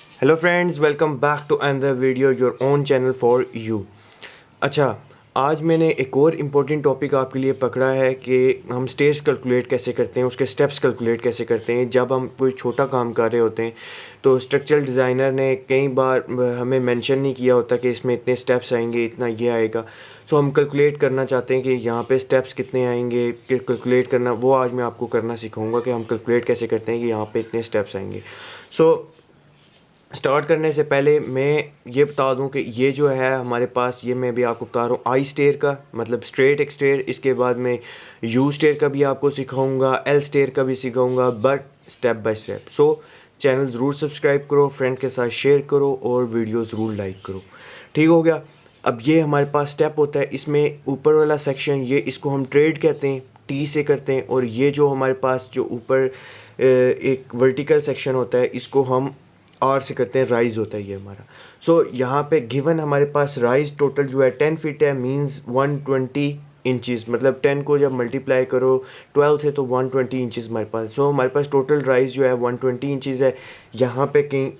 Hello friends, welcome back to another video your own channel for you. अच्छा, आज मैंने एक और इम्पोर्टेंट टॉपिक आपके लिए पकड़ा है कि हम स्टेज कैलकुलेट कैसे करते हैं, उसके स्टेप्स कैलकुलेट कैसे करते हैं। जब हम कोई छोटा काम कर रहे होते हैं तो स्ट्रक्चरल डिज़ाइनर ने कई बार हमें मेंशन नहीं किया होता कि इसमें इतने स्टेप्स आएंगे, इतना ये आएगा। सो हम कैलकुलेट करना चाहते हैं कि यहाँ पे स्टेप्स कितने आएंगे, कि कैलकुलेट करना, वो आज मैं आपको करना सिखाऊंगा कि हम कैलकुलेट कैसे करते हैं कि यहाँ पे इतने स्टेप्स आएंगे। सो स्टार्ट करने से पहले मैं ये बता दूं कि ये जो है हमारे पास, ये मैं भी आपको बता रहा हूँ आई स्टेयर का मतलब स्ट्रेट एक स्टेयर। इसके बाद मैं यू स्टेयर का भी आपको सिखाऊंगा, एल स्टेयर का भी सिखाऊंगा, but step by step. So channel ज़रूर सब्सक्राइब करो, फ्रेंड के साथ शेयर करो और वीडियो ज़रूर लाइक करो। ठीक हो गया। अब ये हमारे पास स्टेप होता है, इसमें ऊपर वाला सेक्शन, ये इसको हम ट्रेड कहते हैं, टी से करते हैं। और ये जो हमारे पास जो ऊपर एक वर्टिकल सेक्शन होता है, इसको हम आर से करते हैं, राइज होता है ये हमारा। सो यहाँ पे गिवन हमारे पास राइज टोटल जो है 10 फीट है, मींस 120 इंचज़। मतलब 10 को जब मल्टीप्लाई करो 12 से तो 120 इंचज़ हमारे पास। सो हमारे पास टोटल राइज जो है 120 इंचज़ है। यहाँ पे कहीं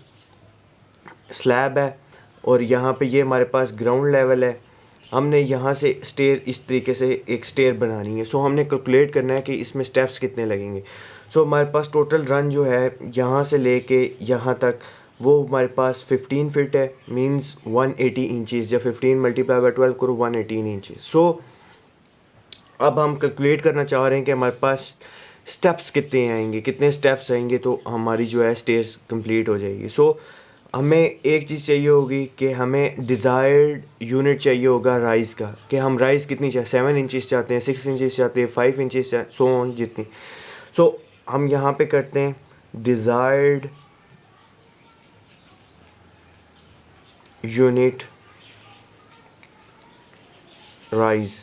स्लैब है और यहाँ पे ये हमारे पास ग्राउंड लेवल है। हमने यहाँ से स्टेयर इस तरीके से एक स्टेयर बनानी है। सो हमने कैलकुलेट करना है कि इसमें स्टेप्स कितने लगेंगे। सो हमारे पास टोटल रन जो है यहाँ से लेके यहाँ तक, वो हमारे पास 15 फीट है, मींस 180 इंचज़। जब 15 मल्टीप्लाई बाय 12 करो 118 इंचज़। सो अब हम कैलकुलेट करना चाह रहे हैं कि हमारे पास स्टेप्स कितने आएंगे, कितने स्टेप्स आएंगे तो हमारी जो है स्टेयर्स कंप्लीट हो जाएगी। सो हमें एक चीज़ चाहिए होगी कि हमें डिज़ायर्ड यूनिट चाहिए होगा राइज़ का, कि हम राइज़ कितनी चाहिए, 7 इंचज़ चाहते हैं, 6 इंचज़ चाहते हैं, 5 इंचज़, सो ऑन जितनी। सो हम यहाँ पे करते हैं डिज़ायर्ड यूनिट राइज़।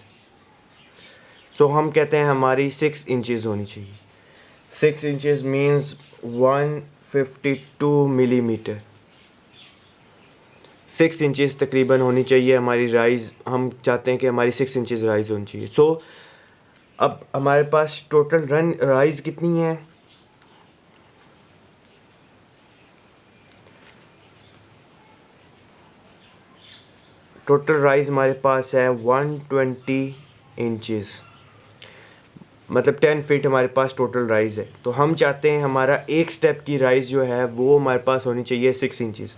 सो हम कहते हैं हमारी 6 इंचज़ होनी चाहिए। 6 इंचज़ मीन्स 152 मिलीमीटर। 6 इंचज़ तकरीबन होनी चाहिए हमारी राइज़। हम चाहते हैं कि हमारी 6 इंचज़ राइज़ होनी चाहिए। सो अब हमारे पास टोटल रन राइज़ कितनी है, टोटल राइज़ हमारे पास है 120 इंचज़, मतलब 10 फीट हमारे पास टोटल राइज़ है। तो हम चाहते हैं हमारा एक स्टेप की राइज़ जो है वो हमारे पास होनी चाहिए 6 इंचज़।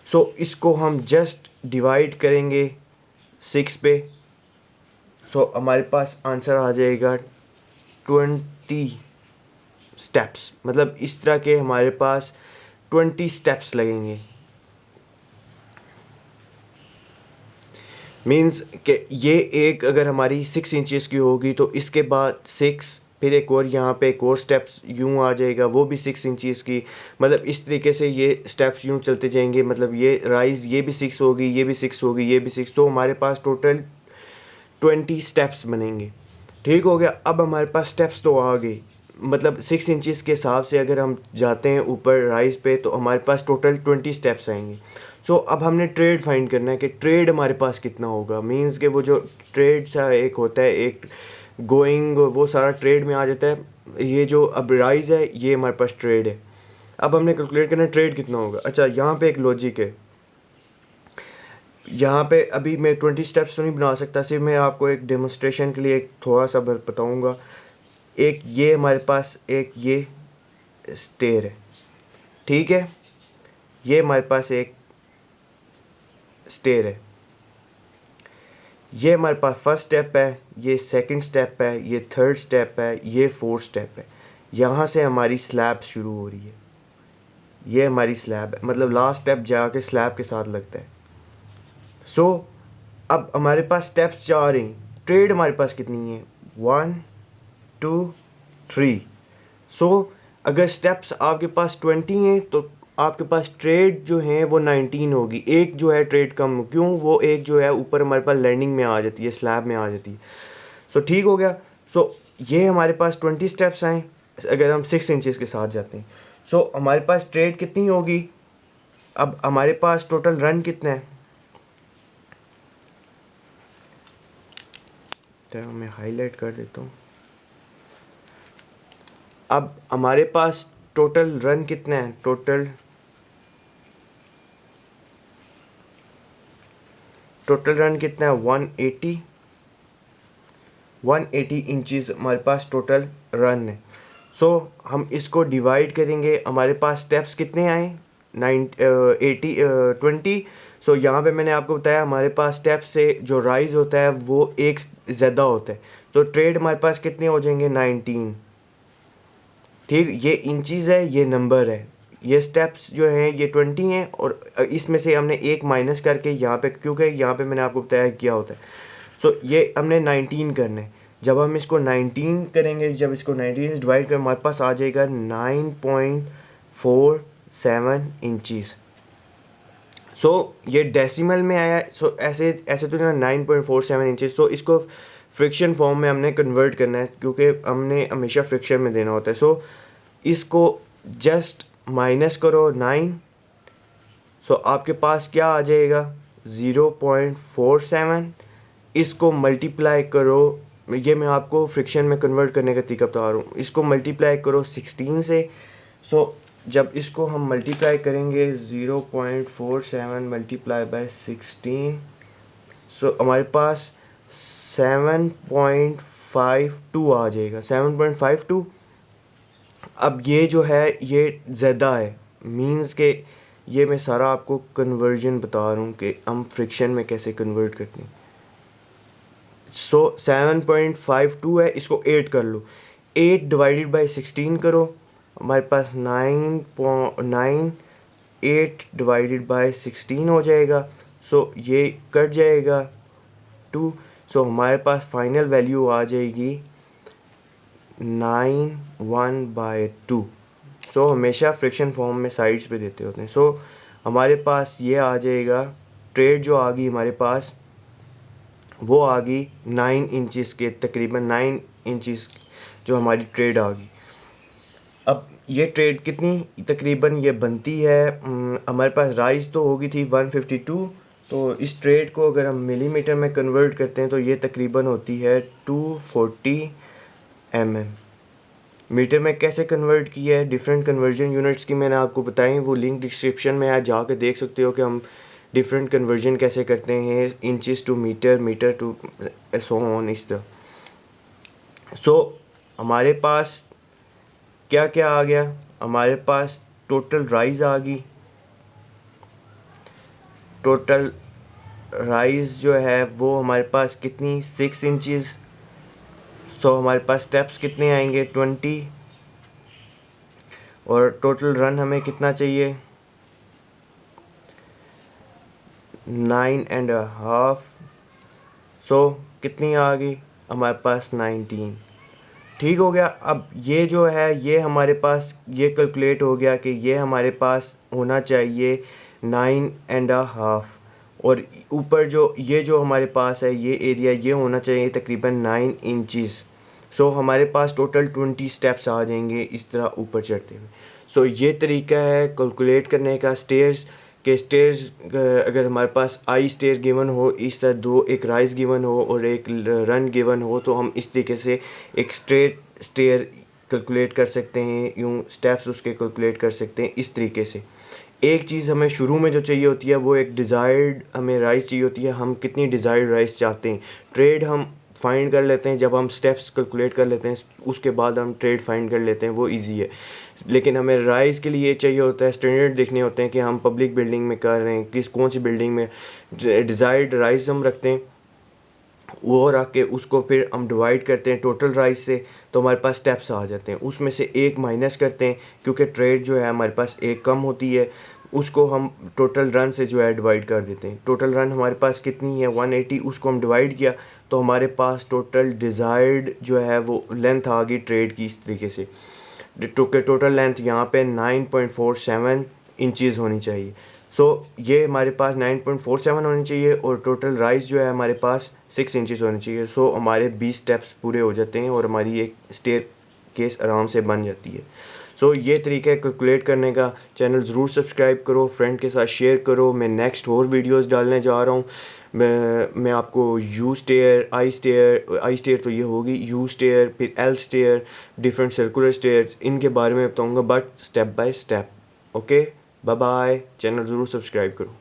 सो इसको हम जस्ट डिवाइड करेंगे 6 पे। सो हमारे पास आंसर आ जाएगा 20 स्टेप्स। मतलब इस तरह के हमारे पास 20 स्टेप्स लगेंगे। मीन्स कि ये एक अगर हमारी 6 इंचज़ की होगी तो इसके बाद 6, फिर एक और यहाँ पे एक और स्टेप्स यूँ आ जाएगा, वो भी 6 इंचज़ की। मतलब इस तरीके से ये स्टेप्स यूँ चलते जाएंगे। मतलब ये राइज़ ये भी 6 होगी, ये भी 6 होगी, ये भी 6, तो हमारे पास टोटल 20 स्टेप्स बनेंगे। ठीक हो गया। अब हमारे पास स्टेप्स तो आ गए, मतलब 6 इंचज़ के हिसाब से अगर हम जाते हैं ऊपर राइज़ पे तो हमारे पास टोटल 20 स्टेप्स आएंगे। सो अब हमने ट्रेड फाइंड करना है कि ट्रेड हमारे पास कितना होगा। मींस कि वो जो ट्रेड सा एक होता है, एक गोइंग, वो सारा ट्रेड में आ जाता है। ये जो अब राइज़ है ये हमारे पास ट्रेड है। अब हमने कैलकुलेट करना है ट्रेड कितना होगा। अच्छा, यहाँ पे एक लॉजिक है। यहाँ पे अभी मैं 20 स्टेप्स तो नहीं बना सकता, सिर्फ मैं आपको एक डेमोस्ट्रेशन के लिए एक थोड़ा सा बताऊँगा। एक ये हमारे पास एक ये स्टेयर है, ठीक है, ये हमारे पास एक स्टेयर है, ये हमारे पास फर्स्ट स्टेप है, ये सेकंड स्टेप है, ये थर्ड स्टेप है, ये फोर्थ स्टेप है। यहाँ से हमारी स्लैब शुरू हो रही है, ये हमारी स्लैब है, मतलब लास्ट स्टेप जाके स्लैब के साथ लगता है। सो अब हमारे पास स्टेप्स 4 हैं। ट्रेड हमारे पास कितनी है, 1 2 3। सो अगर स्टेप्स आपके पास 20 हैं तो आपके पास ट्रेड जो है वो 19 होगी। एक जो है ट्रेड कम, क्यों, वो एक जो है ऊपर हमारे पास लैंडिंग में आ जाती है, स्लैब में आ जाती है। सो ठीक हो गया। सो ये हमारे पास 20 स्टेप्स आए अगर हम 6 इंचज़ के साथ जाते हैं। सो हमारे पास ट्रेड कितनी होगी। अब हमारे पास टोटल रन कितना है, तो मैं हाईलाइट कर देता हूँ। अब हमारे पास टोटल रन कितना है, टोटल टोटल रन कितना है 180 इंचज़ हमारे पास टोटल रन है। सो हम इसको डिवाइड करेंगे, हमारे पास स्टेप्स कितने आए 20। सो यहाँ पे मैंने आपको बताया हमारे पास स्टेप से जो राइज होता है वो एक ज़्यादा होता है। तो ट्रेड हमारे पास कितने हो जाएंगे 19। ठीक, ये इंचज़ है, ये नंबर है, ये स्टेप्स जो हैं ये 20 हैं और इसमें से हमने एक माइनस करके यहाँ पे, क्योंकि यहाँ पे मैंने आपको बताया क्या होता है। सो ये हमने 19 करना है। जब हम इसको 19 करेंगे, जब इसको 19 से डिवाइड करें हमारे पास आ जाएगा 9.47 इंचज़। सो ये डेसिमल में आया। सो ऐसे ऐसे तो ना 9.47 इंचज़। सो इसको फ्रिक्शन फॉर्म में हमने कन्वर्ट करना है, क्योंकि हमने हमेशा फ्रिक्शन में देना होता है। सो इसको जस्ट माइनस करो 9। सो आपके पास क्या आ जाएगा 0.47। इसको मल्टीप्लाई करो, ये मैं आपको फ्रिक्शन में कन्वर्ट करने का तरीका बता रहा हूँ। इसको मल्टीप्लाई करो 16 से। सो जब इसको हम मल्टीप्लाई करेंगे 0.47 मल्टीप्लाई बाय 16, सो हमारे पास 7.52 आ जाएगा, 7.52। अब ये जो है ये ज़्यादा है, मींस के ये मैं सारा आपको कन्वर्जन बता रहा हूँ कि हम फ्रिक्शन में कैसे कन्वर्ट करते हैं। सो 7.52 है, इसको 8 कर लो, 8 डिवाइडेड बाई 16 करो, हमारे पास 9.9, 8 डिवाइडेड बाई 16 हो जाएगा। सो ये कट जाएगा 2। सो हमारे पास फाइनल वैल्यू आ जाएगी 9/2। सो हमेशा फ्रिक्शन फॉर्म में साइड्स पे देते होते हैं। सो हमारे पास ये आ जाएगा, ट्रेड जो आ गई हमारे पास वो आ गई 9 इंचज़ के, तकरीबन 9 इंचज़ जो हमारी ट्रेड आ गई। अब ये ट्रेड कितनी तकरीबन ये बनती है, हमारे पास राइज तो होगी थी 152। तो इस ट्रेड को अगर हम मिलीमीटर में कन्वर्ट करते हैं तो ये तकरीबन होती है 240 mm। मीटर में कैसे कन्वर्ट किया है, डिफरेंट कन्वर्जन यूनिट्स की मैंने आपको बताई, वो लिंक डिस्क्रिप्शन में है, जाके देख सकते हो कि हम डिफरेंट कन्वर्जन कैसे करते हैं, inches to meter, meter to so on, इस तरह। सो हमारे पास क्या क्या आ गया, हमारे पास टोटल राइज आ गई। टोटल राइज जो है वो हमारे पास कितनी 6 इंचज़। सो हमारे पास स्टेप्स कितने आएंगे 20। और टोटल रन हमें कितना चाहिए 9.5। सो कितनी आ गई हमारे पास 19। ठीक हो गया। अब ये जो है ये हमारे पास ये कैलकुलेट हो गया कि ये हमारे पास होना चाहिए 9.5, और ऊपर जो हमारे पास है ये एरिया ये होना चाहिए तकरीबन 9 इंचज़। सो हमारे पास टोटल 20 स्टेप्स आ जाएंगे इस तरह ऊपर चढ़ते हुए। सो ये तरीका है कैलकुलेट करने का स्टेयर्स के। स्टेयर्स अगर हमारे पास आई स्टेयर गिवन हो, इस तरह दो, एक राइज गिवन हो और एक रन गिवन हो, तो हम इस तरीके से एक स्ट्रेट स्टेयर कैलकुलेट कर सकते हैं, यूँ स्टेप्स उसके कैलकुलेट कर सकते हैं इस तरीके से। एक चीज़ हमें शुरू में जो चाहिए होती है वो एक डिज़ायर्ड हमें राइस चाहिए होती है, हम कितनी डिज़ायर्ड राइस चाहते हैं। ट्रेड हम फाइंड कर लेते हैं जब हम स्टेप्स कैलकुलेट कर लेते हैं, उसके बाद हम ट्रेड फाइंड कर लेते हैं, वो इजी है। लेकिन हमें राइस के लिए चाहिए होता है स्टैंडर्ड देखने होते हैं कि हम पब्लिक बिल्डिंग में कर रहे हैं, कौन सी बिल्डिंग में डिज़ायर्ड राइस हम रखते हैं, वो रख के उसको फिर हम डिवाइड करते हैं टोटल राइस से, तो हमारे पास स्टेप्स आ जाते हैं। उसमें से एक माइनस करते हैं क्योंकि ट्रेड जो है हमारे पास एक कम होती है, उसको हम टोटल रन से जो है डिवाइड कर देते हैं। टोटल रन हमारे पास कितनी है 180, उसको हम डिवाइड किया तो हमारे पास टोटल डिज़ायर्ड जो है वो लेंथ आ गई ट्रेड की इस तरीके से। टोटल लेंथ यहाँ पे 9.47 इंचज़ होनी चाहिए। सो ये हमारे पास 9.47 होनी चाहिए और टोटल राइस जो है हमारे पास 6 इंचज़ होनी चाहिए। सो हमारे 20 स्टेप्स पूरे हो जाते हैं और हमारी एक स्टेयर केस आराम से बन जाती है। सो ये तरीका है कैलकुलेट करने का। चैनल ज़रूर सब्सक्राइब करो, फ्रेंड के साथ शेयर करो। मैं नेक्स्ट और वीडियोस डालने जा रहा हूँ। मैं आपको यू स्टेयर, आई स्टेयर तो ये होगी, यू स्टेयर, फिर L stair, different circular stairs, इनके बारे में बताऊँगा but step by step. Okay, bye bye. Channel ज़रूर सब्सक्राइब करो।